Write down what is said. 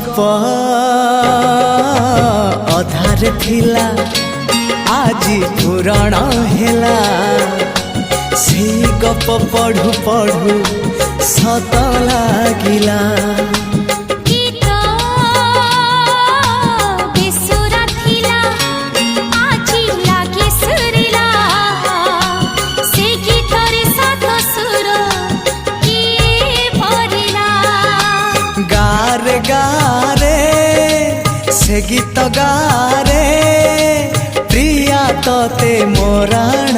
गप अधार थिला आजी पुराण हेला से गप पढ़ु पढ़ु सत लागिला गारे गारे से गीत गारे प्रिया तोते मोराण